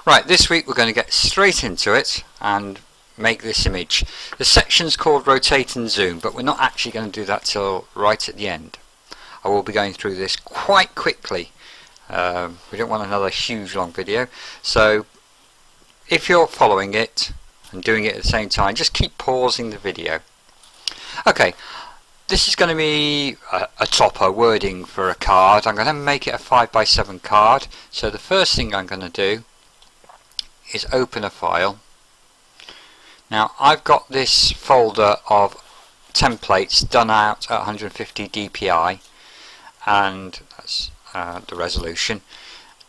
Right, this week we're going to get straight into it and make this image. The section's called Rotate and Zoom, but we're not actually going to do that till right at the end. I will be going through this quite quickly. We don't want another huge long video, so if you're following it and doing it at the same time, just keep pausing the video. Okay, this is going to be a topper wording for a card. I'm going to make it a 5x7 card. So the first thing I'm going to do is open a file. Now I've got this folder of templates done out at 150 dpi, and that's the resolution,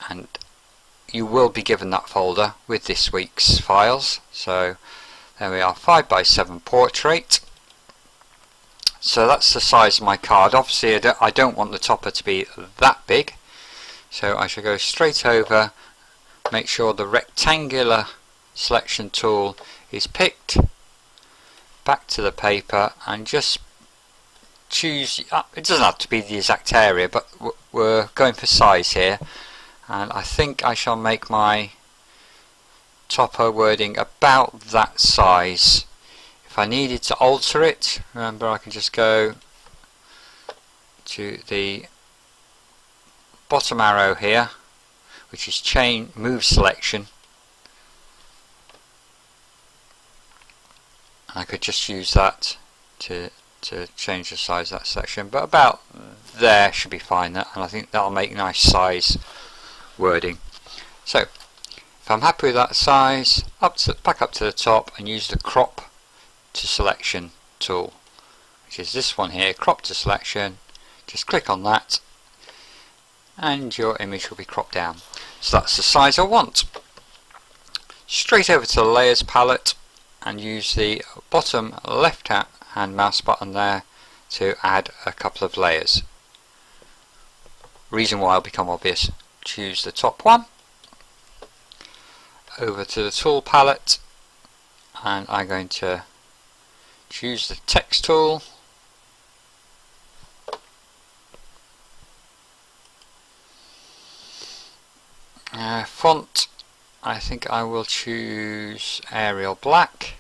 and you will be given that folder with this week's files. So there we are, 5x7 portrait. So that's the size of my card. Obviously I don't want the topper to be that big, so I shall go straight over, make sure the rectangular selection tool is picked, back to the paper, and just choose, it doesn't have to be the exact area, but we're going for size here, and I think I shall make my topper wording about that size. If I needed to alter it, remember I can just go to the bottom arrow here, which is change move selection, and I could just use that to change the size of that section, but about there should be fine, and I think that'll make nice size wording. So if I'm happy with that size, back up to the top and use the crop to selection tool, which is this one here, crop to selection. Just click on that and your image will be cropped down. So that's the size I want. Straight over to the layers palette and use the bottom left hand mouse button there to add a couple of layers. Reason why will become obvious. Choose the top one, over to the tool palette, and I'm going to choose the text tool, font, I think I will choose Arial Black.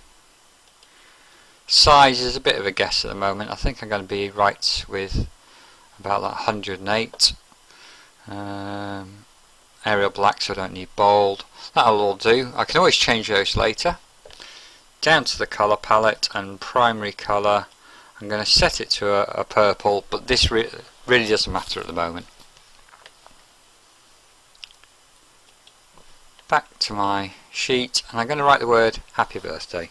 Size is a bit of a guess at the moment. I think I'm going to be right with about that 108. Arial Black, so I don't need bold. That'll all do. I can always change those later. Down to the colour palette and primary colour, I'm going to set it to a purple, but this really doesn't matter at the moment. Back to my sheet, and I'm going to write the word happy birthday,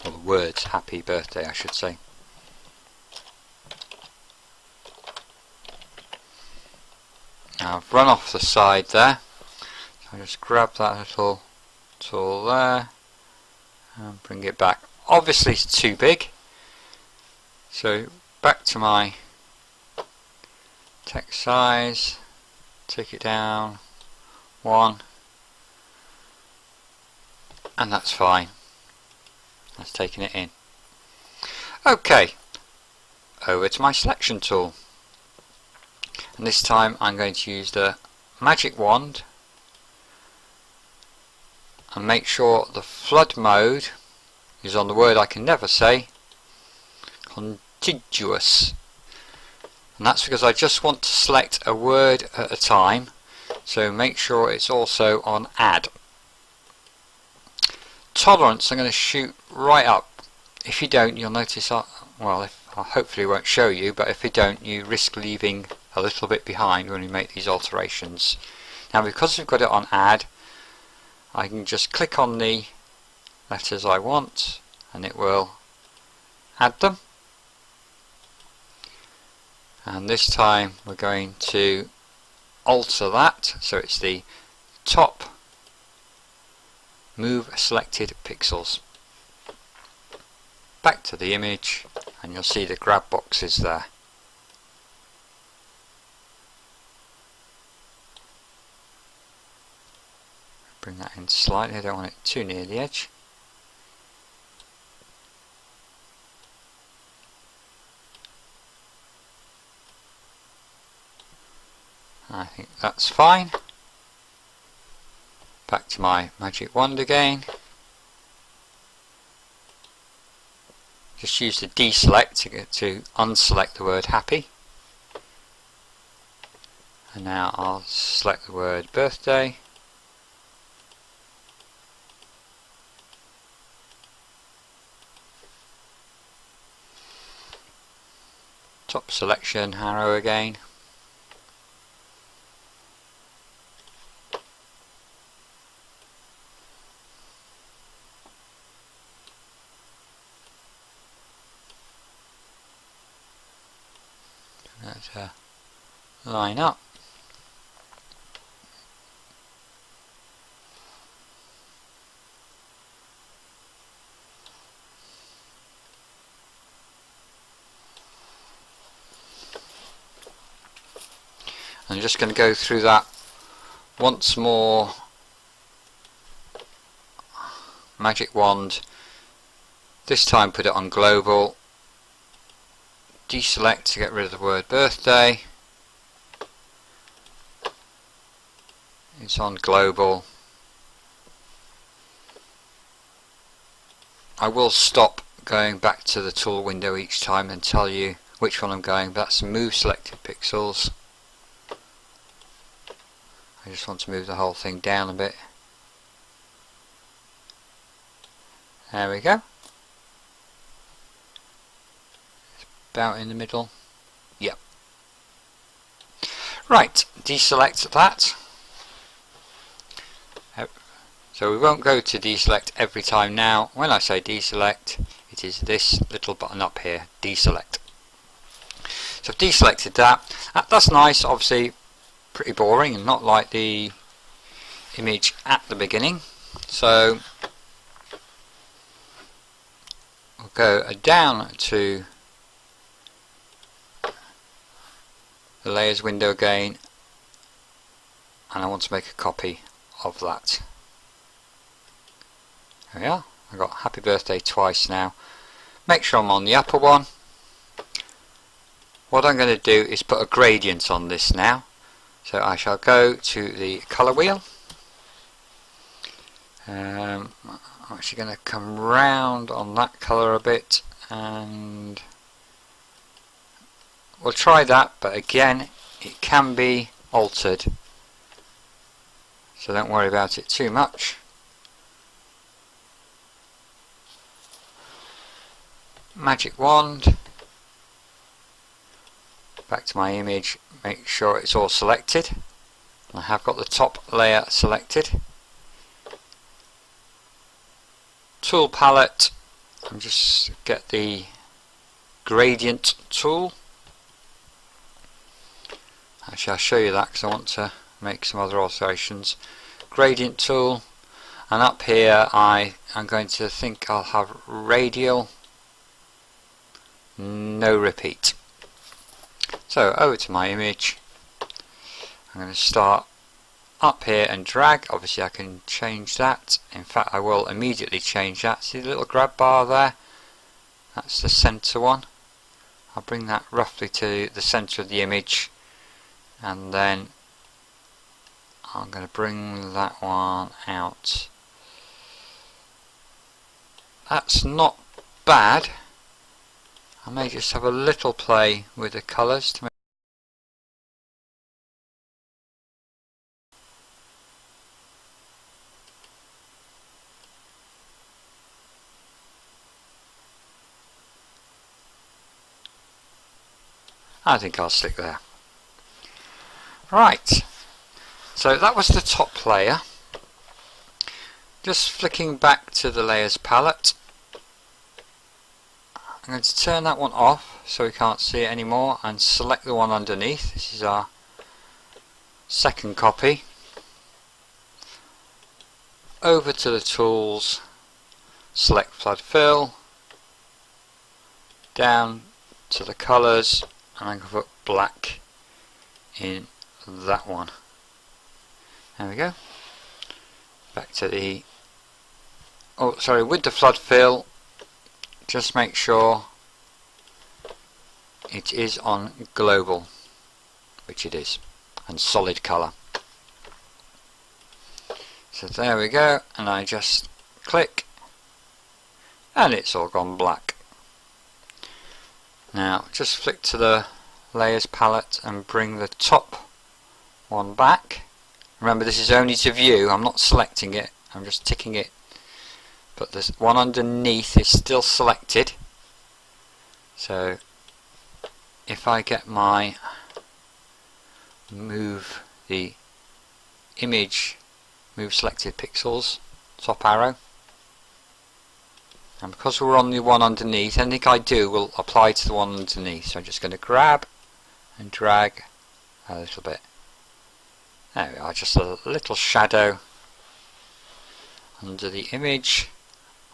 or the words happy birthday I should say. Now I've run off the side there, so I just grab that little tool there and bring it back. Obviously it's too big, so back to my text size, take it down one, and that's fine. That's taking it in. Okay, over to my selection tool, and this time I'm going to use the magic wand and make sure the flood mode is on the word I can never say, contiguous, and that's because I just want to select a word at a time, so make sure it's also on add. Tolerance I'm going to shoot right up. If you don't, you'll notice I hopefully won't show you, but if you don't, you risk leaving a little bit behind when we make these alterations. Now because we've got it on add, I can just click on the letters I want and it will add them, and this time we're going to alter that so it's the top move selected pixels. Back to the image and you'll see the grab boxes there. Bring that in slightly, I don't want it too near the edge. I think that's fine. Back to my magic wand again. Just use the deselect to unselect the word happy. And now I'll select the word birthday. Top selection arrow again. Let's line up. I'm just going to go through that once more. Magic wand. This time put it on global. Deselect to get rid of the word birthday. It's on global. I will stop going back to the tool window each time and tell you which one I'm going, but that's move selected pixels. I just want to move the whole thing down a bit. There we go. It's about in the middle. Yep. Right, deselect that. So we won't go to deselect every time now. When I say deselect, it is this little button up here, deselect. So I've deselected that. That's nice, obviously pretty boring and not like the image at the beginning. So we'll go down to the layers window again, and I want to make a copy of that. There we are. I've got happy birthday twice now. Make sure I'm on the upper one. What I'm going to do is put a gradient on this now. So I shall go to the colour wheel. I'm actually going to come round on that colour a bit, and we'll try that, but again it can be altered, so don't worry about it too much. Magic wand, back to my image, make sure it's all selected. I have got the top layer selected. Tool palette, and just get the gradient tool. Actually I'll show you that because I want to make some other alterations. Gradient tool, and up here I'm going to think I'll have radial, no repeat. So over to my image, I'm going to start up here and drag. Obviously I can change that. In fact I will immediately change that. See the little grab bar there? That's the center one. I'll bring that roughly to the center of the image, and then I'm going to bring that one out. That's not bad. I may just have a little play with the colours to make. I think I'll stick there. Right, so that was the top layer. Just flicking back to the layers palette, I'm going to turn that one off so we can't see it anymore and select the one underneath. This is our second copy. Over to the tools, select flood fill, down to the colours, and I'm going to put black in that one. There we go. Back to the, oh sorry, with the flood fill, just make sure it is on global, which it is, and solid colour. So there we go, and I just click and it's all gone black. Now just flick to the layers palette and bring the top one back. Remember, this is only to view, I'm not selecting it, I'm just ticking it, but this one underneath is still selected. So if I get my move the image, move selected pixels, top arrow, and because we're on the one underneath, anything I do will apply to the one underneath. So I'm just going to grab and drag a little bit. There we are, just a little shadow under the image.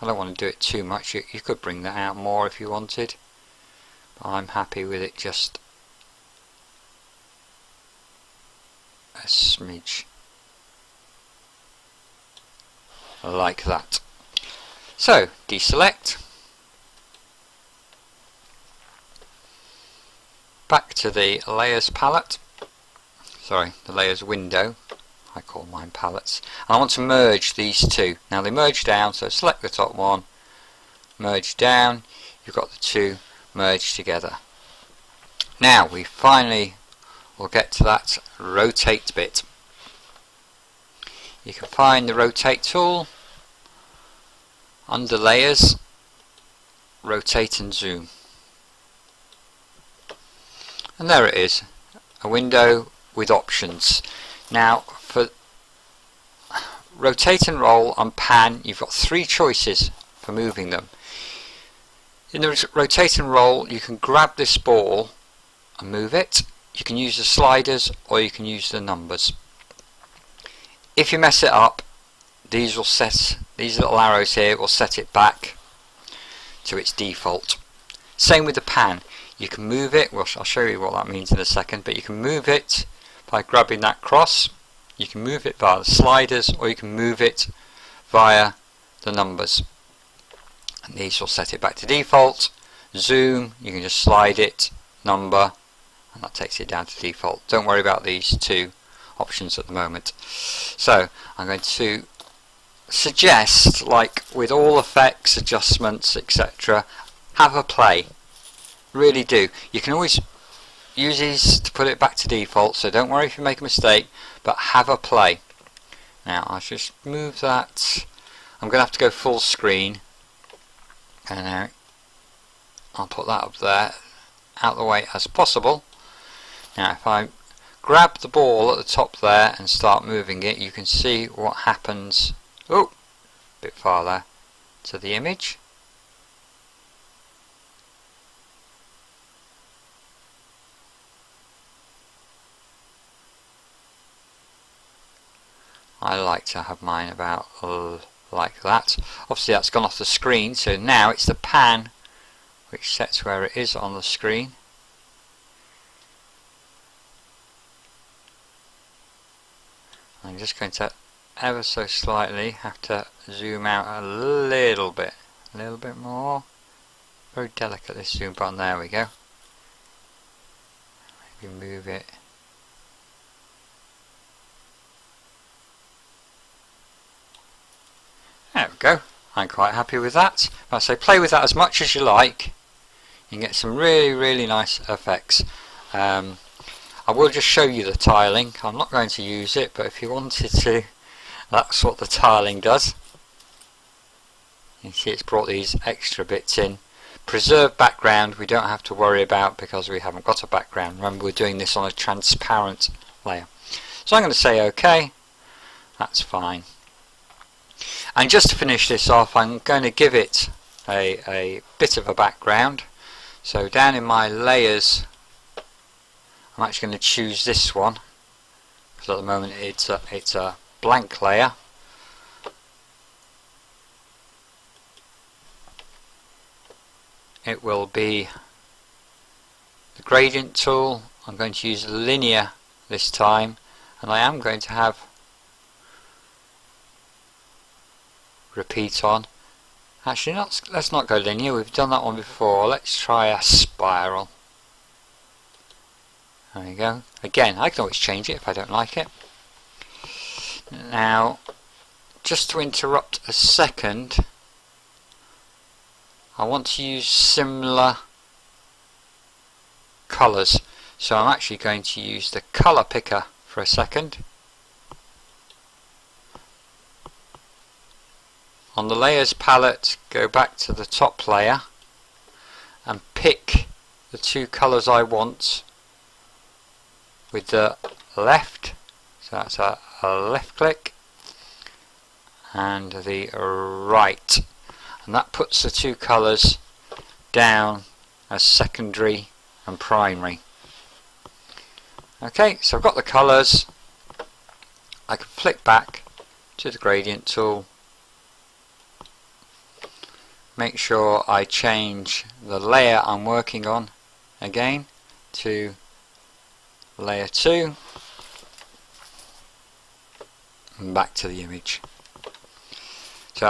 I don't want to do it too much. You could bring that out more if you wanted, but I'm happy with it just a smidge like that. So deselect, back to the layers palette, sorry, the layers window, I call mine palettes, and I want to merge these two. Now they merge down, so select the top one, merge down, you've got the two merged together. Now we finally will get to that rotate bit. You can find the rotate tool under layers, rotate and zoom, and there it is, a window with options. Now for rotate and roll and pan, you've got three choices for moving them. In the rotate and roll, you can grab this ball and move it. You can use the sliders or you can use the numbers. If you mess it up, these little arrows here will set it back to its default. Same with the pan. You can move it, well, I'll show you what that means in a second, but you can move it by grabbing that cross. You can move it via the sliders or you can move it via the numbers. And these will set it back to default. Zoom, you can just slide it, number, and that takes it down to default. Don't worry about these two options at the moment. So I'm going to suggest, like with all effects, adjustments, etc., have a play. Really do. You can always use these to put it back to default, so don't worry if you make a mistake, but have a play. Now I'll just move that. I'm going to have to go full screen, and I'll put that up there, out of the way as possible. Now if I grab the ball at the top there and start moving it, you can see what happens. Oh, a bit farther to the image. I like to have mine about like that. Obviously that's gone off the screen, so now it's the pan which sets where it is on the screen. I'm just going to ever so slightly have to zoom out a little bit more. Very delicate, this zoom button. There we go. Maybe move it. There we go. I'm quite happy with that. I say play with that as much as you like. You can get some really nice effects. I will just show you the tiling. I'm not going to use it, but if you wanted to, that's what the tiling does. You can see it's brought these extra bits in. Preserve background we don't have to worry about because we haven't got a background. Remember, we're doing this on a transparent layer. So I'm going to say OK. That's fine. And just to finish this off, I'm going to give it a bit of a background. So down in my layers, I'm actually going to choose this one because at the moment it's a blank layer. It will be the gradient tool. I'm going to use linear this time, and I am going to have repeat on. Actually, let's not go linear. We've done that one before. Let's try a spiral. There you go. Again, I can always change it if I don't like it. Now, just to interrupt a second, I want to use similar colours, so I'm actually going to use the colour picker for a second. On the layers palette, go back to the top layer and pick the two colours I want with the left, so that's a left click, and the right, and that puts the two colours down as secondary and primary. Okay, so I've got the colours. I can flick back to the gradient tool, make sure I change the layer I'm working on again to layer 2 and back to the image. So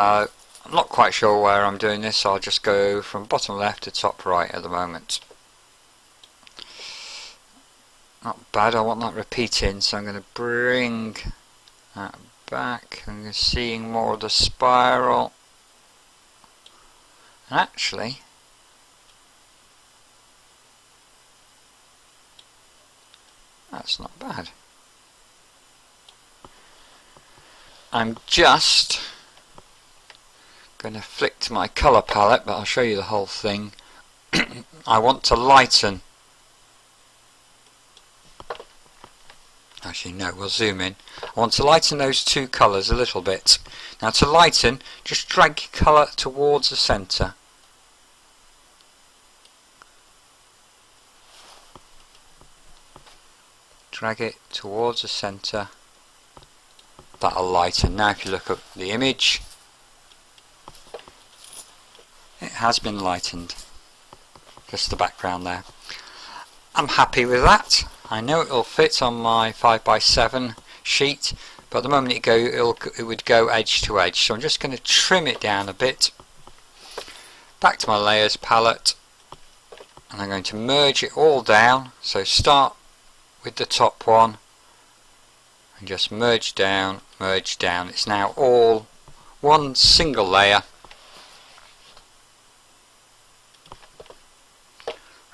I'm not quite sure where I'm doing this, so I'll just go from bottom left to top right at the moment. Not bad, I want that repeating, so I'm going to bring that back. I'm seeing more of the spiral. And actually, that's not bad. I'm just going to flick to my colour palette, but I'll show you the whole thing. I want to lighten. Actually no, we'll zoom in. I want to lighten those two colours a little bit. Now to lighten, just drag your colour towards the centre. Drag it towards the centre. That'll lighten. Now if you look at the image, it has been lightened. Just the background there. I'm happy with that. I know it will fit on my 5x7 sheet, but the moment it would go edge to edge, so I'm just going to trim it down a bit. Back to my layers palette, and I'm going to merge it all down. So start with the top one and just merge down, merge down. It's now all one single layer.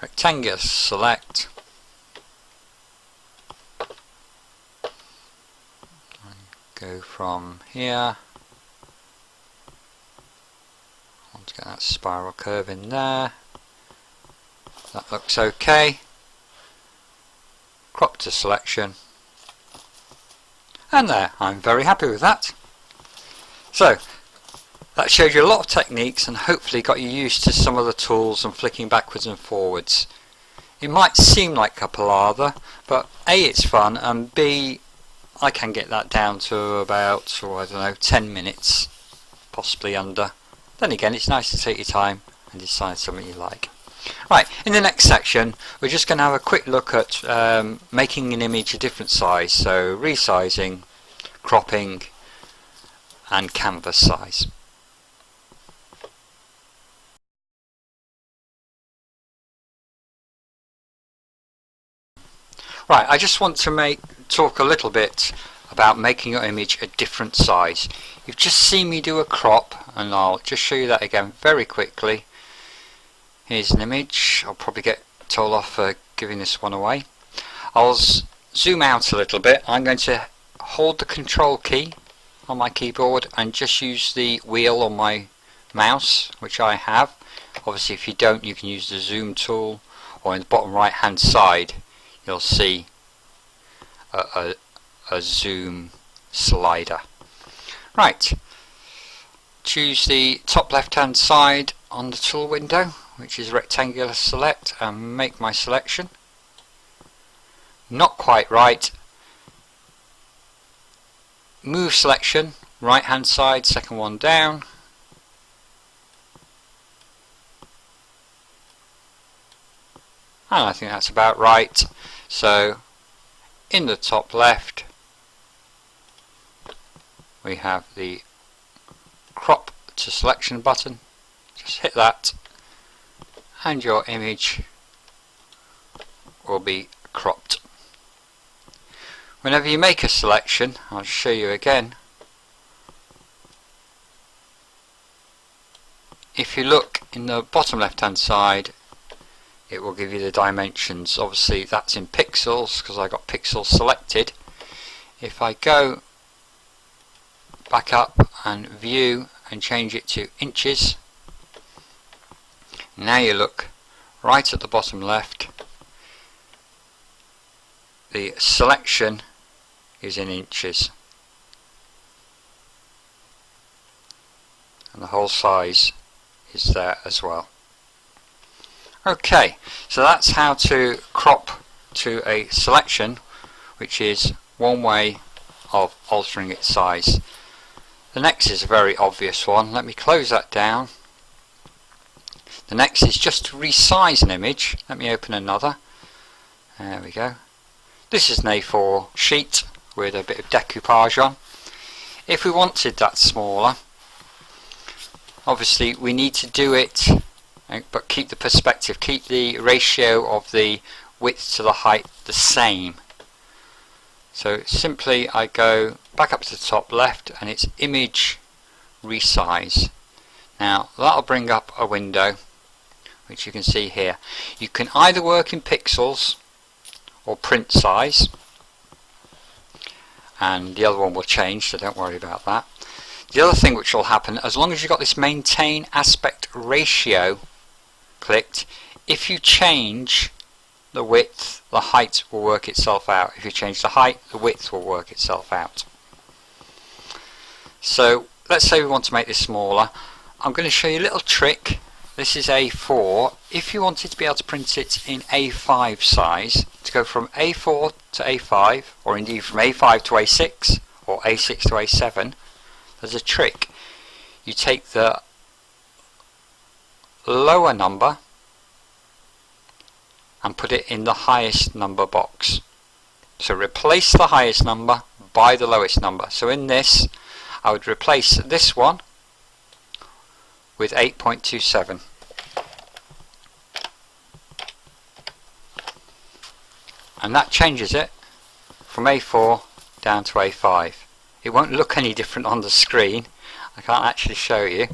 Rectangular select, and go from here. I want to get that spiral curve in there. That looks okay. Crop to selection, and there, I'm very happy with that. So that showed you a lot of techniques and hopefully got you used to some of the tools and flicking backwards and forwards. It might seem like a palaver, but A, it's fun, and B, I can get that down to about, I don't know, 10 minutes, possibly under. Then again, it's nice to take your time and decide something you like. Right, in the next section we're just going to have a quick look at making an image a different size, so resizing, cropping and canvas size. Right, I just want to talk a little bit about making your image a different size. You've just seen me do a crop, and I'll just show you that again very quickly. Here's an image. I'll probably get told off for giving this one away. I'll zoom out a little bit. I'm going to hold the control key on my keyboard and just use the wheel on my mouse, which I have. Obviously if you don't, you can use the zoom tool, or in the bottom right hand side you'll see a zoom slider. Right, choose the top left hand side on the tool window, which is rectangular select, and make my selection. Not quite right. Move selection, right hand side, second one down. And I think that's about right. So in the top left we have the crop to selection button. Just hit that and your image will be cropped. Whenever you make a selection, I'll show you again, if you look in the bottom left hand side, it will give you the dimensions. Obviously that's in pixels because I got pixels selected. If I go back up and view and change it to inches, now you look right at the bottom left, the selection is in inches and the whole size is there as well. Okay, so that's how to crop to a selection, which is one way of altering its size. The next is a very obvious one. Let me close that down. The next is just to resize an image. Let me open another. There we go. This is an A4 sheet with a bit of decoupage on. If we wanted that smaller, obviously we need to do it, but keep the perspective, keep the ratio of the width to the height the same. So simply I go back up to the top left and it's image resize. Now that'll bring up a window which you can see here. You can either work in pixels or print size, and the other one will change, so don't worry about that. The other thing which will happen, as long as you've got this maintain aspect ratio clicked, if you change the width, the height will work itself out. If you change the height, the width will work itself out. So let's say we want to make this smaller. I'm going to show you a little trick. This is A4. If you wanted to be able to print it in A5 size, to go from A4 to A5, or indeed from A5 to A6, or A6 to A7, there's a trick. You take the lower number and put it in the highest number box. So replace the highest number by the lowest number. So in this, I would replace this one with 8.27. And that changes it from A4 down to A5. It won't look any different on the screen. I can't actually show you,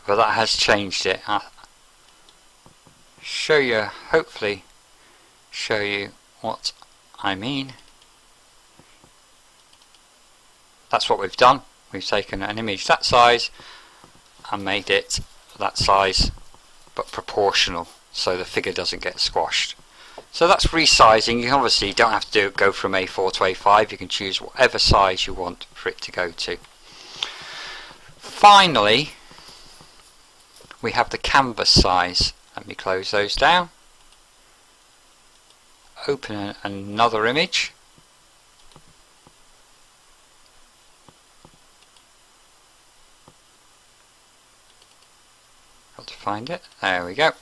but that has changed it. I'll show you, hopefully show you what I mean. That's what we've done. We've taken an image that size and made it that size, but proportional, so the figure doesn't get squashed. So that's resizing. You obviously don't have to go from A4 to A5. You can choose whatever size you want for it to go to. Finally, we have the canvas size. Let me close those down. Open another image. Got to find it. There we go.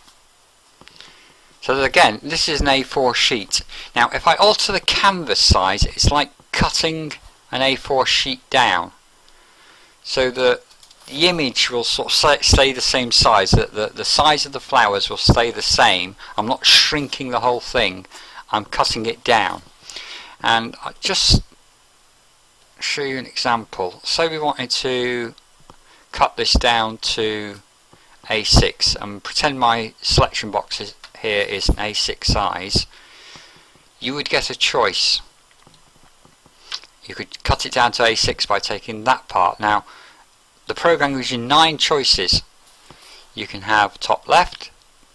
So again, this is an A4 sheet. Now if I alter the canvas size, it's like cutting an A4 sheet down. So the image will sort of stay the same size. The size of the flowers will stay the same. I'm not shrinking the whole thing. I'm cutting it down. And I'll just show you an example. Say we wanted to cut this down to A6 and pretend my selection box here is an A6 size. You would get a choice. You could cut it down to A6 by taking that part. Now the program gives you 9 choices. You can have top left,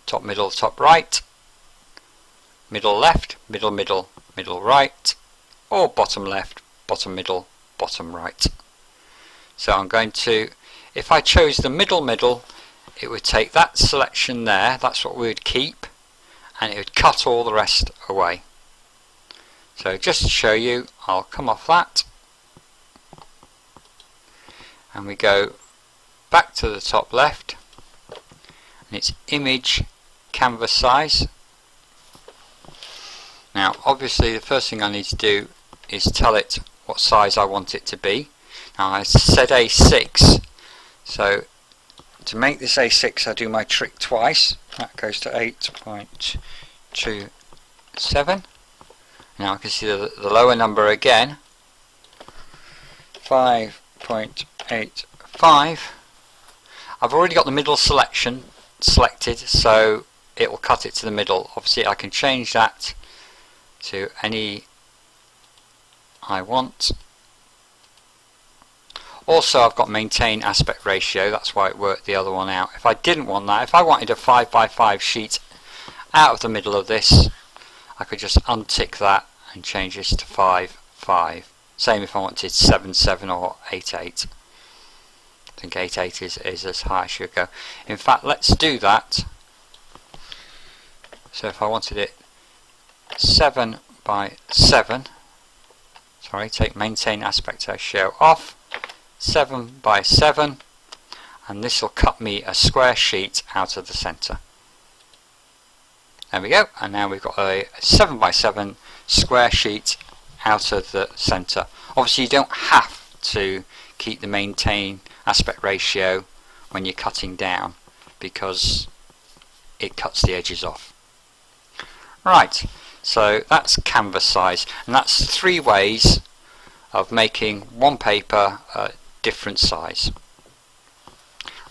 top middle, top right, middle left, middle middle, middle right, or bottom left, bottom middle, bottom right. So I'm going to, if I chose the middle middle, it would take that selection there, that's what we would keep, and it would cut all the rest away. So just to show you, I'll come off that and we go back to the top left, and it's image canvas size. Now obviously the first thing I need to do is tell it what size I want it to be. Now I said A6, so to make this A6 I do my trick twice. That goes to 8.27. Now I can see the lower number again, 5.85, I've already got the middle selection selected, so it will cut it to the middle. Obviously I can change that to any I want. Also I've got maintain aspect ratio, that's why it worked the other one out. If I didn't want that, if I wanted a 5x5 sheet out of the middle of this, I could just untick that and change this to 5.5. Same if I wanted 7.7 or 8.8. I think 8.8 is as high as you go. In fact, let's do that. So if I wanted it 7x7, sorry, take maintain aspect ratio off, 7x7, and this will cut me a square sheet out of the centre. There we go, and now we've got a 7x7 square sheet out of the centre. Obviously you don't have to keep the maintain aspect ratio when you're cutting down, because it cuts the edges off. Right, so that's canvas size, and that's 3 ways of making one paper a different size.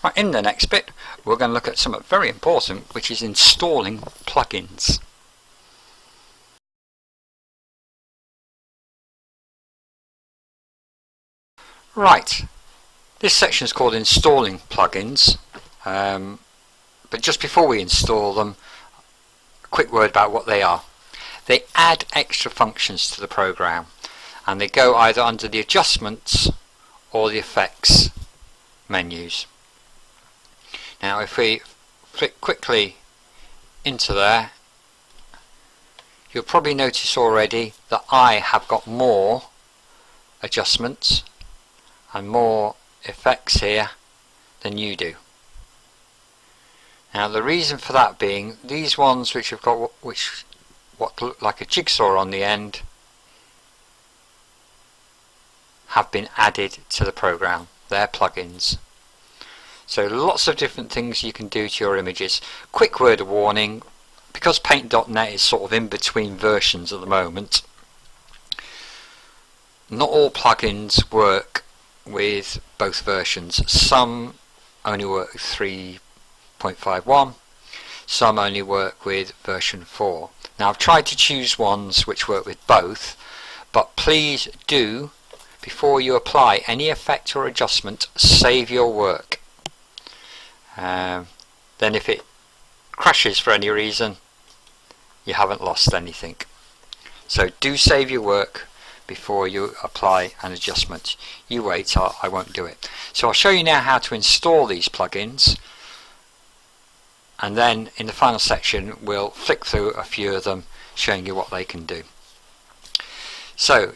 Right, in the next bit we're going to look at something very important, which is installing plugins. Right, this section is called installing plugins, but just before we install them, a quick word about what they are. They add extra functions to the program, and they go either under the adjustments or the effects menus. Now if we flick quickly into there, you'll probably notice already that I have got more adjustments and more effects here than you do. Now the reason for that being, these ones which have got what look like a jigsaw on the end have been added to the program. They're plugins. So lots of different things you can do to your images. Quick word of warning, because Paint.net is sort of in between versions at the moment, not all plugins work with both versions. Some only work with 3.51, some only work with version 4. Now I've tried to choose ones which work with both, but please do, before you apply any effect or adjustment, save your work. Then if it crashes for any reason, you haven't lost anything. So do save your work before you apply an adjustment. You wait, I won't do it. So I'll show you now how to install these plugins, and then in the final section we'll flick through a few of them showing you what they can do. So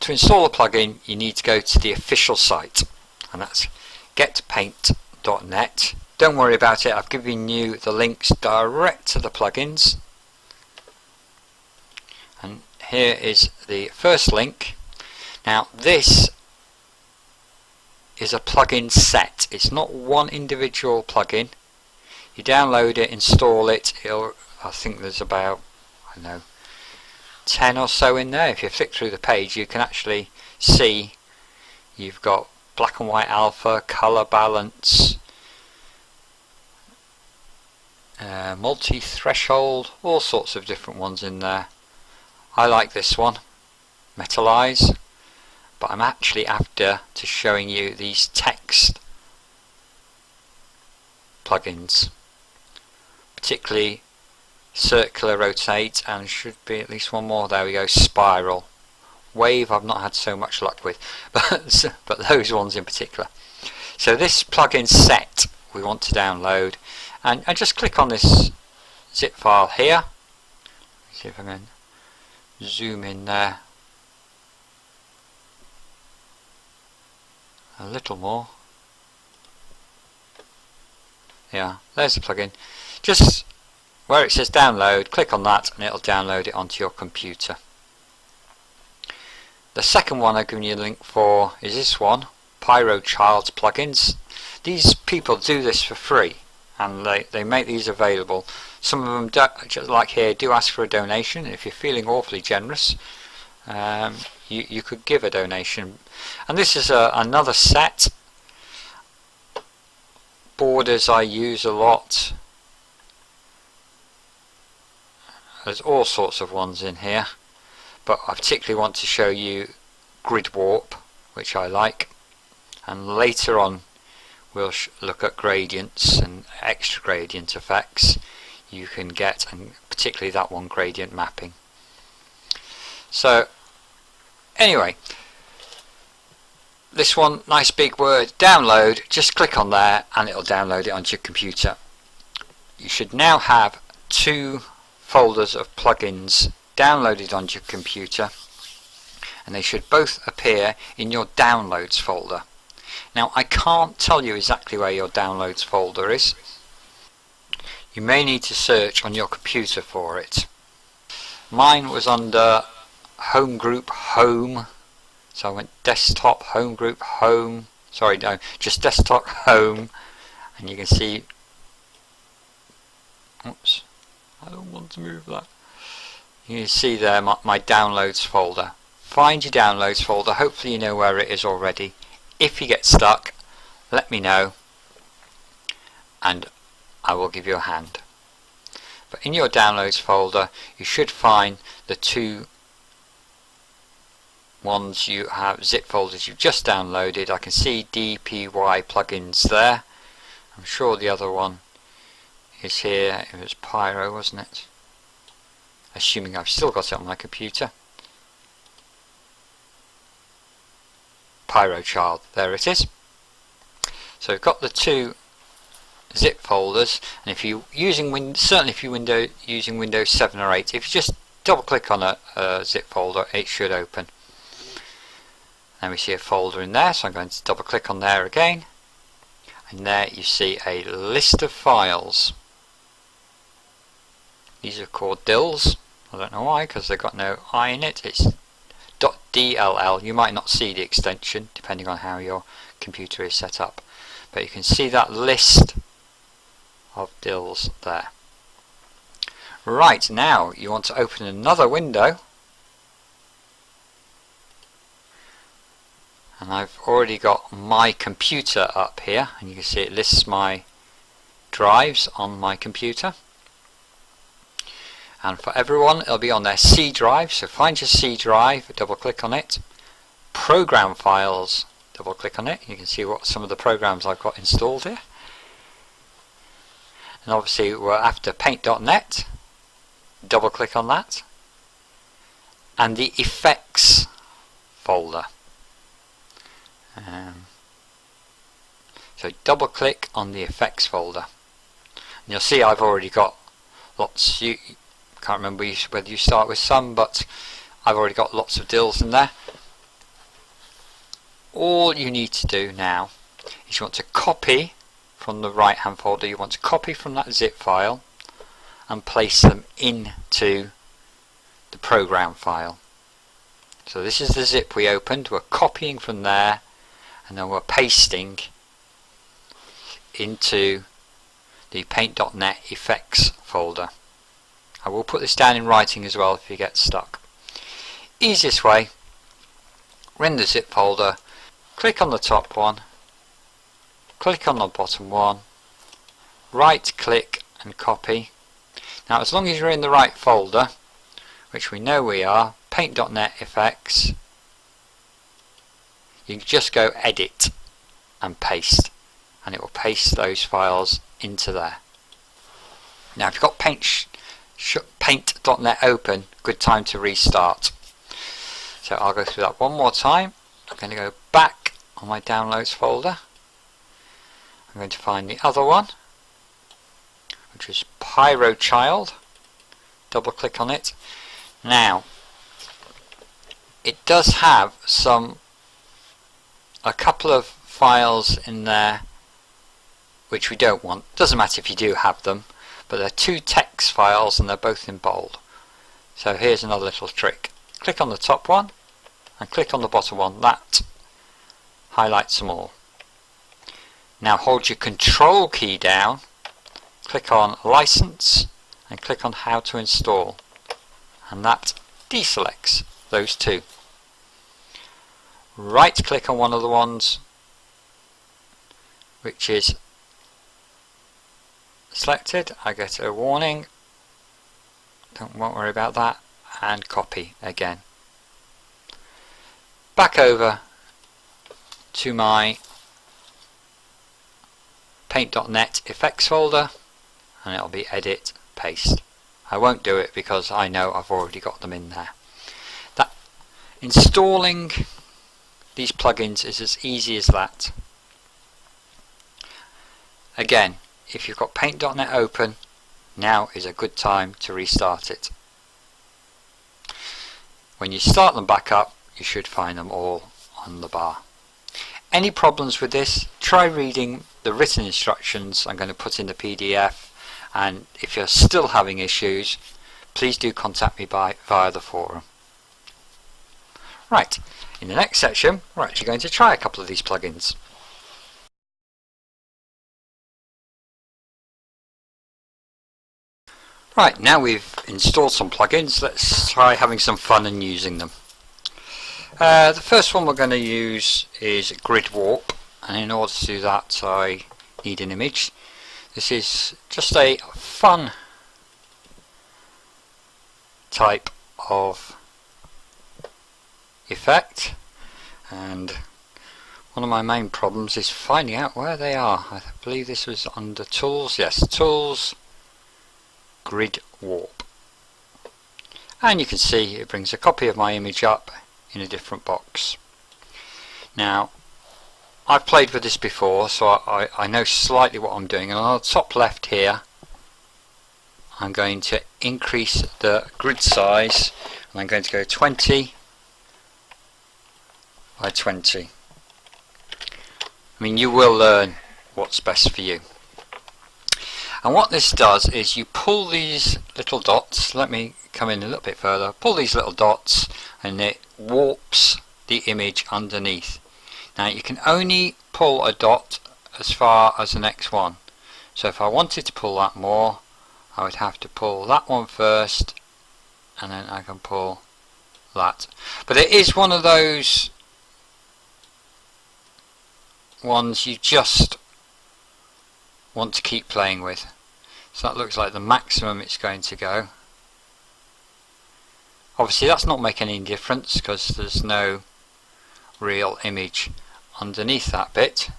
to install a plugin you need to go to the official site, and that's getpaint.net. Don't worry about it, I've given you the links direct to the plugins, and here is the first link. Now this is a plugin set, it's not one individual plugin. You download it, install it, I think there's about, I don't know, 10 or so in there. If you flick through the page you can actually see you've got black and white alpha, color balance, multi-threshold, all sorts of different ones in there. I like this one, Metalize, but I'm actually after to showing you these text plugins, particularly circular rotate, and should be at least one more. There we go, spiral. Wave I've not had so much luck with, but those ones in particular. So this plugin set we want to download, and I just click on this zip file here. See if I can zoom in there a little more. Yeah, there's the plugin. Just where it says download, click on that and it'll download it onto your computer. The second one I've given you a link for is this one, Pyrochild plugins. These people do this for free, and they make these available. Some of them, just like here, do ask for a donation. If you're feeling awfully generous, you could give a donation. And this is another set. borders I use a lot. There's all sorts of ones in here, but I particularly want to show you grid warp, which I like, and later on we'll look at gradients and extra gradient effects you can get, and particularly that one, gradient mapping. So anyway, this one, nice big word, download. Just click on there and it'll download it onto your computer. You should now have 2 folders of plugins downloaded onto your computer, and they should both appear in your downloads folder. Now I can't tell you exactly where your downloads folder is. You may need to search on your computer for it. Mine was under home group home, so I went desktop, home group home, sorry no, just desktop home, and you can see, oops, I don't want to move that. You can see there my downloads folder. Find your downloads folder, hopefully you know where it is already. If you get stuck, let me know and I will give you a hand. But in your downloads folder you should find the 2 ones you have, zip folders you've just downloaded. I can see DPY plugins there. I'm sure the other one is here. It was Pyro, wasn't it? Assuming I've still got it on my computer. Pyro Child, there it is. So we've got the 2 zip folders, and if you're using certainly if you're using Windows 7 or 8, if you just double click on a zip folder, it should open. And we see a folder in there, so I'm going to double click on there again, and there you see a list of files. These are called DILs. I don't know why, because they've got no I in it. It's .dll. You might not see the extension depending on how your computer is set up, but you can see that list of DILs there. Right, now you want to open another window, and I've already got my computer up here, and you can see it lists my drives on my computer. And for everyone it'll be on their C drive, so find your C drive, double click on it, program files, double click on it, you can see what some of the programs I've got installed here. And obviously we're after paint.net, double click on that, and the effects folder. So double click on the effects folder, and you'll see I've already got lots. Can't remember whether you start with some, but I've already got lots of DILs in there. All you need to do now is you want to copy from the right hand folder, you want to copy from that zip file and place them into the program file. So this is the zip we opened, we're copying from there and then we're pasting into the paint.net effects folder. I will put this down in writing as well if you get stuck. Easiest way, we're in the zip folder, click on the top one, click on the bottom one, right click and copy. Now as long as you're in the right folder, which we know we are, paint.net effects, you can just go edit and paste, and it will paste those files into there. Now if you've got paint.net open, good time to restart. So I'll go through that one more time. I'm going to go back on my downloads folder. I'm going to find the other one, which is Pyro Child. Double click on it. Now it does have a couple of files in there which we don't want. Doesn't matter if you do have them, but they're 2 text files and they're both in bold. So here's another little trick. Click on the top one and click on the bottom one. That highlights them all. Now hold your control key down, click on license and click on how to install, and that deselects those 2. Right click on one of the ones which is selected, I get a warning. Won't worry about that, and copy again. Back over to my paint.net effects folder, and it'll be edit, paste. I won't do it because I know I've already got them in there. Installing these plugins is as easy as that. Again, if you've got paint.net open, now is a good time to restart it. When you start them back up, you should find them all on the bar. Any problems with this, try reading the written instructions I'm going to put in the PDF, and if you're still having issues, please do contact me via the forum. Right, in the next section we're actually going to try a couple of these plugins. Right, now we've installed some plugins, let's try having some fun and using them. The first one we're going to use is Grid Warp, and in order to do that I need an image. This is just a fun type of effect, and one of my main problems is finding out where they are. I believe this was under Tools, yes, Tools, Grid Warp, and you can see it brings a copy of my image up in a different box. Now I've played with this before, so I know slightly what I'm doing, and on the top left here I'm going to increase the grid size, and I'm going to go 20 by 20. I mean, you will learn what's best for you. And what this does is you pull these little dots, let me come in a little bit further, pull these little dots and it warps the image underneath. Now you can only pull a dot as far as the next one, so if I wanted to pull that more I would have to pull that one first and then I can pull that. But it is one of those ones you just want to keep playing with. So that looks like the maximum it's going to go. Obviously that's not making any difference because there's no real image underneath that bit.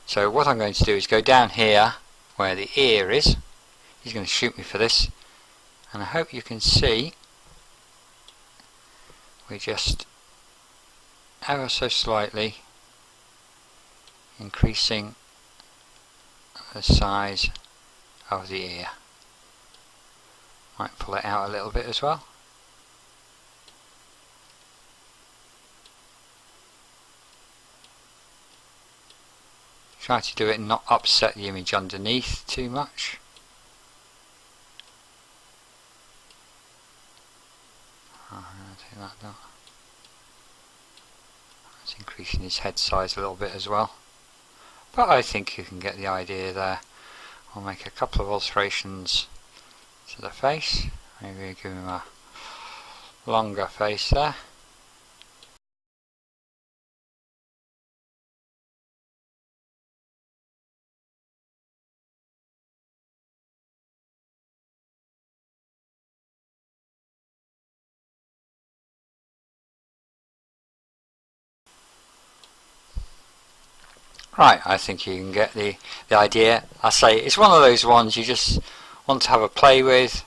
So what I'm going to do is go down here where the ear is. He's going to shoot me for this, and I hope you can see we're just ever so slightly increasing the size of the ear. Might pull it out a little bit as well. Try to do it and not upset the image underneath too much. Take that down. It's increasing his head size a little bit as well, but I think you can get the idea there. I'll make a couple of alterations to the face, maybe give him a longer face there. Right, I think you can get the idea. I say it's one of those ones you just want to have a play with.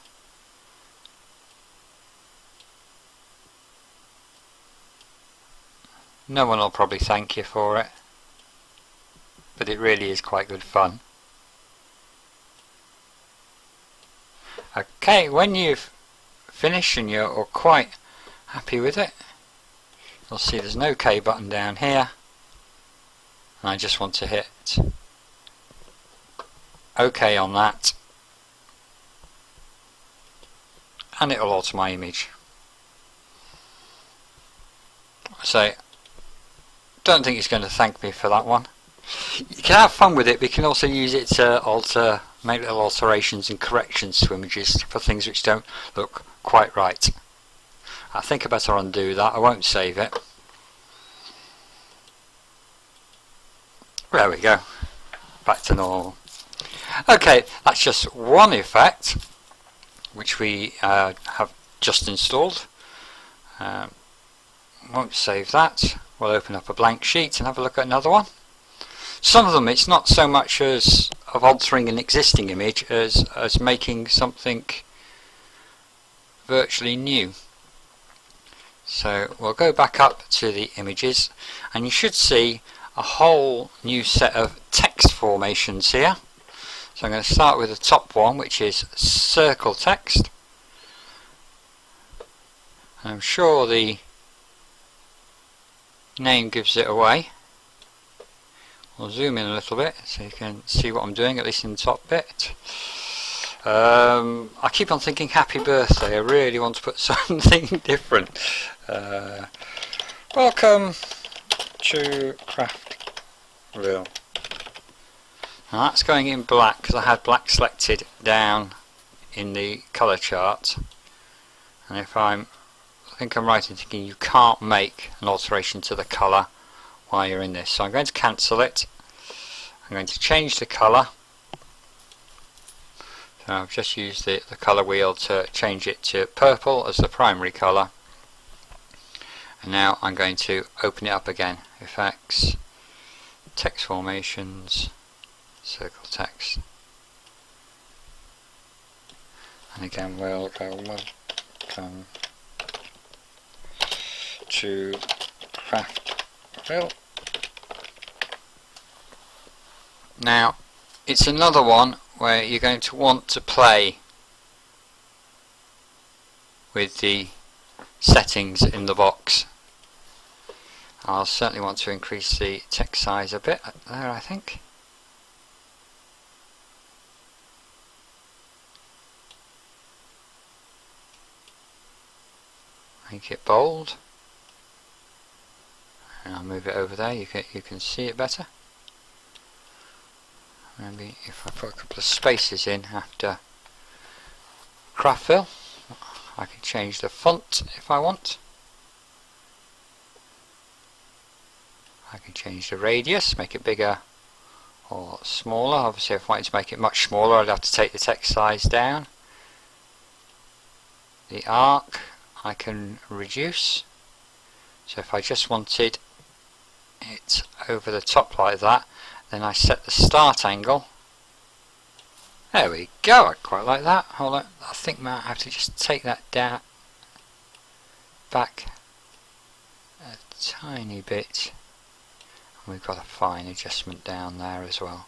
No one will probably thank you for it, but it really is quite good fun. Okay, when you've finished and you're quite happy with it, you'll see there's an OK button down here. And I just want to hit OK on that, and it'll alter my image. So don't think it's going to thank me for that one. You can have fun with it, but you can also use it to make little alterations and corrections to images for things which don't look quite right. I think I better undo that. I won't save it. There we go, back to normal. Okay, that's just one effect which we have just installed. Won't save that. We'll open up a blank sheet and have a look at another one. Some of them it's not so much as of altering an existing image as making something virtually new. So we'll go back up to the images and you should see a whole new set of text formations here. So I'm going to start with the top one, which is circle text. And I'm sure the name gives it away. We'll zoom in a little bit so you can see what I'm doing, at least in the top bit. I keep on thinking happy birthday. I really want to put something different. Welcome to Craftville. Now that's going in black because I had black selected down in the colour chart. And if I think I'm right in thinking you can't make an alteration to the colour while you're in this. So I'm going to cancel it. I'm going to change the colour. So I've just used the colour wheel to change it to purple as the primary colour. And now I'm going to open it up again. Effects, text formations, circle text. And again we'll go welcome to Craftville. Now it's another one where you're going to want to play with the settings in the box. I'll certainly want to increase the text size a bit there, I think. Make it bold. And I'll move it over there, you can see it better. Maybe if I put a couple of spaces in after Craftville, I can change the font if I want. I can change the radius, make it bigger or smaller. Obviously if I wanted to make it much smaller I'd have to take the text size down. The arc I can reduce. So if I just wanted it over the top like that, then I set the start angle. There we go, I quite like that. Hold on, I think I might have to just take that down back a tiny bit. And we've got a fine adjustment down there as well.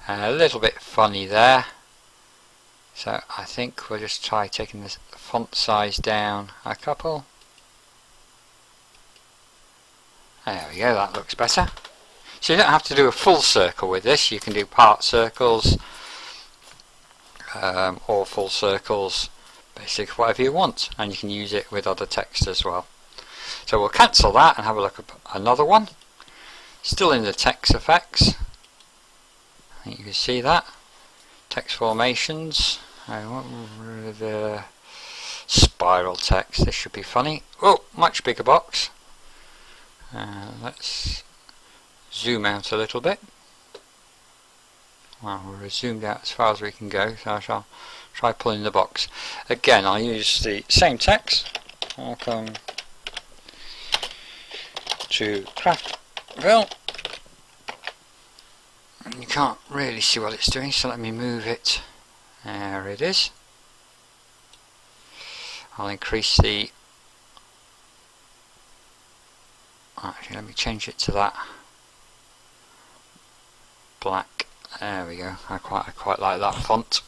And a little bit funny there. So I think we'll just try taking the font size down a couple. There we go, that looks better. So you don't have to do a full circle with this, you can do part circles or full circles, basically whatever you want, and you can use it with other text as well. So we'll cancel that and have a look at another one, still in the text effects. I think you can see that. Text formations, I want the spiral text, this should be funny. Oh, much bigger box. Let's zoom out a little bit. Well, we're zoomed out as far as we can go, so I shall try pulling the box. Again, I'll use the same text. Welcome to Craftville. You can't really see what it's doing, so let me move it. There it is. I'll increase the... Actually, let me change it to that black. There we go. I quite like that font.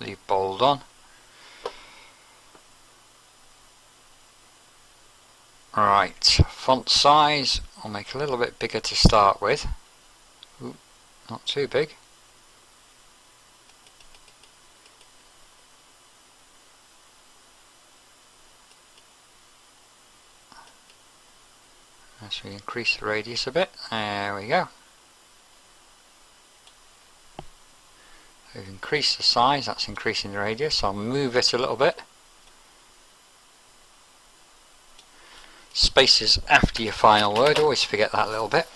Leave bold on. Right, font size I'll make a little bit bigger to start with. Ooh, not too big. As we increase the radius a bit, there we go. We've increased the size, that's increasing the radius. I'll move it a little bit. Spaces after your final word, always forget that little bit.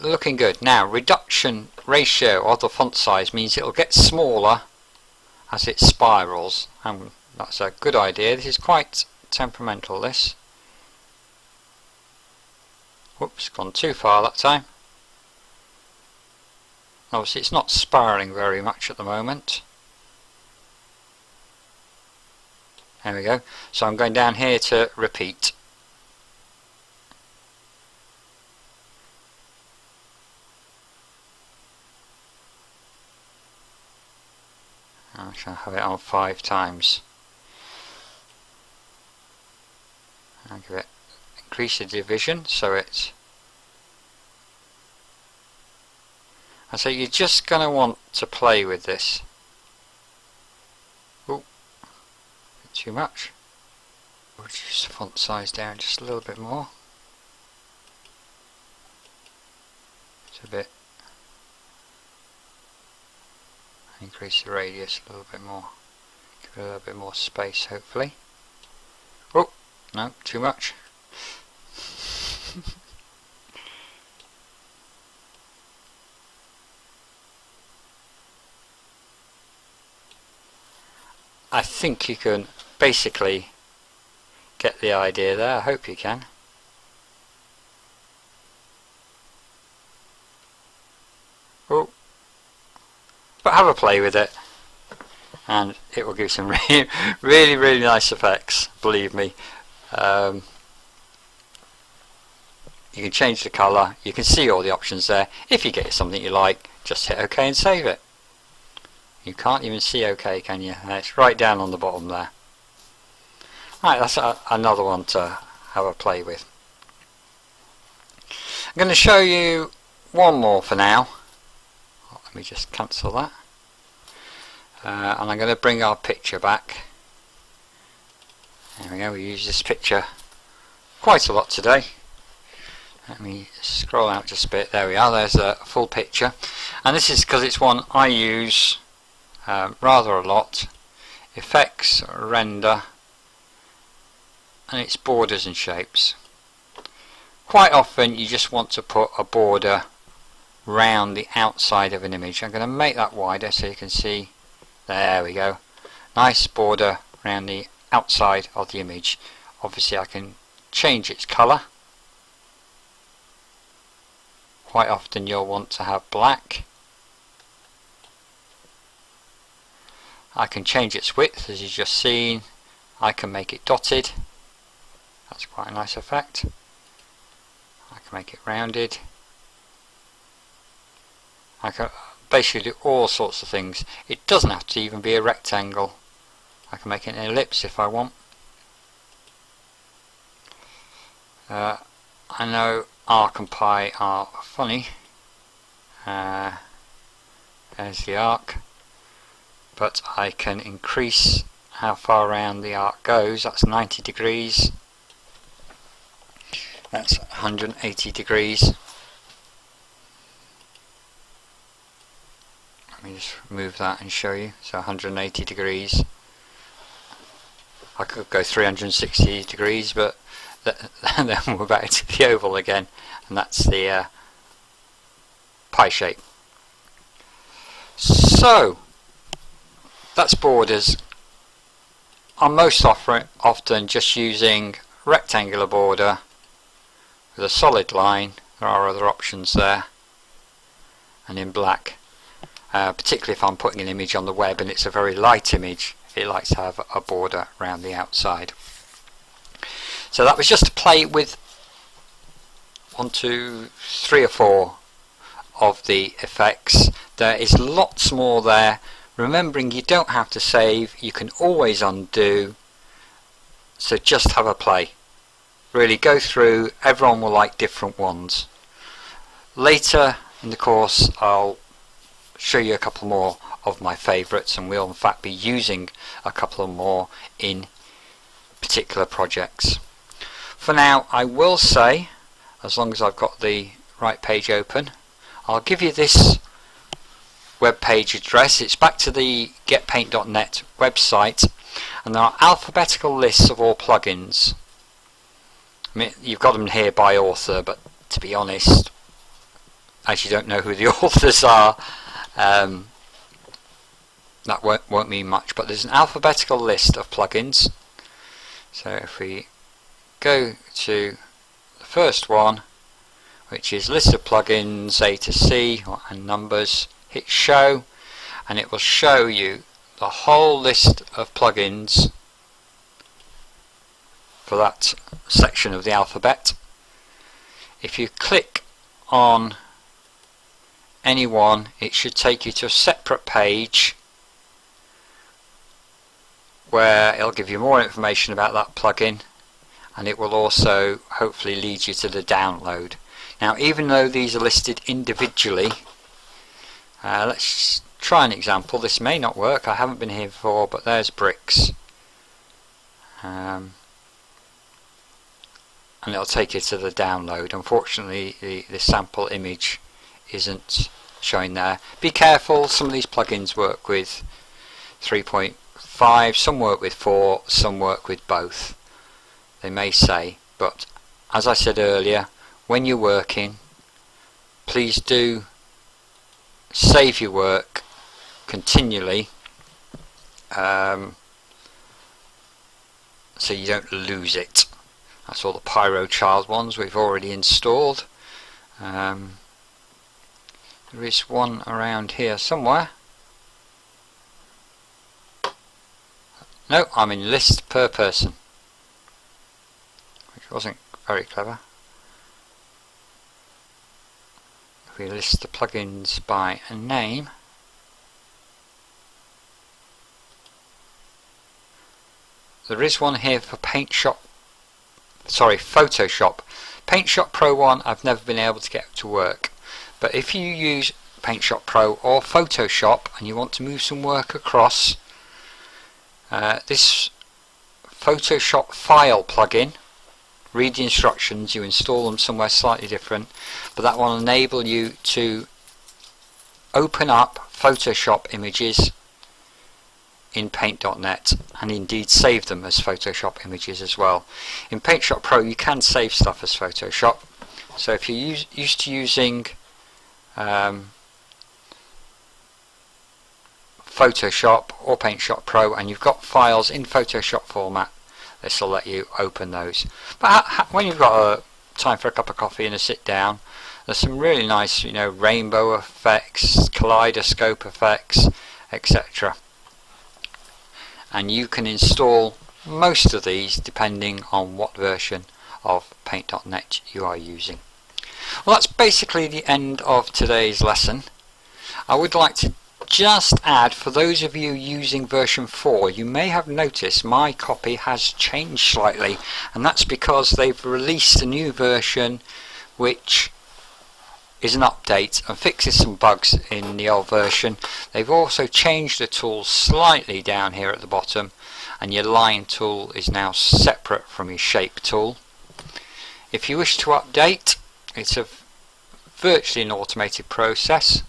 Looking good. Now, reduction ratio of the font size means it'll get smaller as it spirals, and that's a good idea. This is quite temperamental, this. Whoops, gone too far that time. Obviously it's not spiraling very much at the moment. There we go. So I'm going down here to repeat. I shall have it on 5 times. I'll give it, increase the division so it's, and so you're just going to want to play with this. Oh, too much. Reduce the font size down just a little bit more. It's a bit. Increase the radius a little bit more. Give it a little bit more space, hopefully. Oh, no, too much. I think you can basically get the idea there. I hope you can. Oh, but have a play with it, and it will give some really nice effects. Believe me. You can change the colour. You can see all the options there. If you get something you like, just hit OK and save it. You can't even see OK, can you? It's right down on the bottom there. Right, that's another one to have a play with. I'm going to show you one more for now. Let me just cancel that. And I'm going to bring our picture back. There we go, we use this picture quite a lot today. Let me scroll out just a bit. There we are, there's a full picture. And this is because it's one I use rather a lot. Effects, render, and it's borders and shapes. Quite often you just want to put a border round the outside of an image. I'm going to make that wider so you can see. There we go. Nice border around the outside of the image. Obviously I can change its colour. Quite often you'll want to have black. I can change its width, as you've just seen. I can make it dotted. That's quite a nice effect. I can make it rounded. I can basically do all sorts of things. It doesn't have to even be a rectangle. I can make it an ellipse if I want. I know arc and pi are funny. There's the arc. But I can increase how far around the arc goes. That's 90 degrees. That's 180 degrees. Let me just remove that and show you. So 180 degrees. I could go 360 degrees, but then we're back to the oval again, and that's the pie shape. So that's borders. I'm most often just using rectangular border with a solid line. There are other options there, and in black, particularly if I'm putting an image on the web and it's a very light image, it likes to have a border around the outside. So that was just to play with 1, 2, 3 or 4 of the effects. There is lots more there. Remembering you don't have to save, you can always undo, so just have a play. Really go through, everyone will like different ones. Later in the course I'll show you a couple more of my favourites, and we'll in fact be using a couple more in particular projects. For now I will say, as long as I've got the right page open, I'll give you this web page address. It's back to the getpaint.net website, and there are alphabetical lists of all plugins. I mean, you've got them here by author, but to be honest, as you don't know who the authors are, that won't mean much. But there's an alphabetical list of plugins. So if we go to the first one, which is list of plugins A to C and numbers, hit show, and it will show you the whole list of plugins for that section of the alphabet. If you click on any one, it should take you to a separate page where it'll give you more information about that plugin, and it will also hopefully lead you to the download. Now, even though these are listed individually, let's try an example. This may not work, I haven't been here before, but there's bricks, and it'll take you to the download. Unfortunately, the sample image isn't showing there. Be careful, some of these plugins work with 3.5, some work with 4, some work with both, they may say. But as I said earlier, when you're working, please do save your work continually, so you don't lose it. That's all the Pyro Child ones we've already installed. There is one around here somewhere. No, I'm in list per person, which wasn't very clever. If we list the plugins by a name, there is one here for Photoshop. PaintShop Pro 1 I've never been able to get to work, but if you use PaintShop Pro or Photoshop and you want to move some work across, this Photoshop file plugin, read the instructions, you install them somewhere slightly different, but that will enable you to open up Photoshop images in paint.net and indeed save them as Photoshop images as well. In PaintShop Pro you can save stuff as Photoshop, so if you're used to using Photoshop or PaintShop Pro and you've got files in Photoshop format, this will let you open those. But when you've got time for a cup of coffee and a sit down, there's some really nice, rainbow effects, kaleidoscope effects, etc. And you can install most of these depending on what version of paint.net you are using. Well, that's basically the end of today's lesson. I would like to just add, for those of you using version 4, you may have noticed my copy has changed slightly, and that's because they've released a new version which is an update and fixes some bugs in the old version. They've also changed the tools slightly down here at the bottom, and your line tool is now separate from your shape tool. If you wish to update, it's virtually an automated process.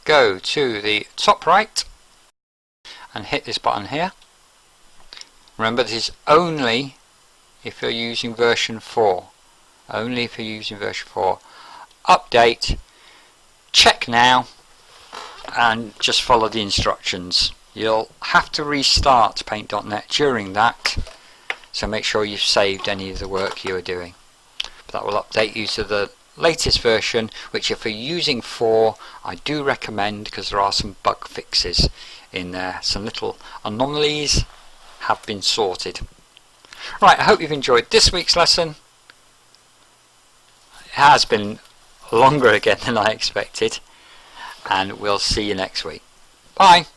Go to the top right and hit this button here. Remember, this is only if you're using version 4. Only if you're using version 4. Update, check now, and just follow the instructions. You'll have to restart paint.net during that, so make sure you've saved any of the work you are doing. But that will update you to the latest version, which if you're using 4, I do recommend, because there are some bug fixes in there. Some little anomalies have been sorted. Right, I hope you've enjoyed this week's lesson. It has been longer again than I expected, and we'll see you next week. Bye.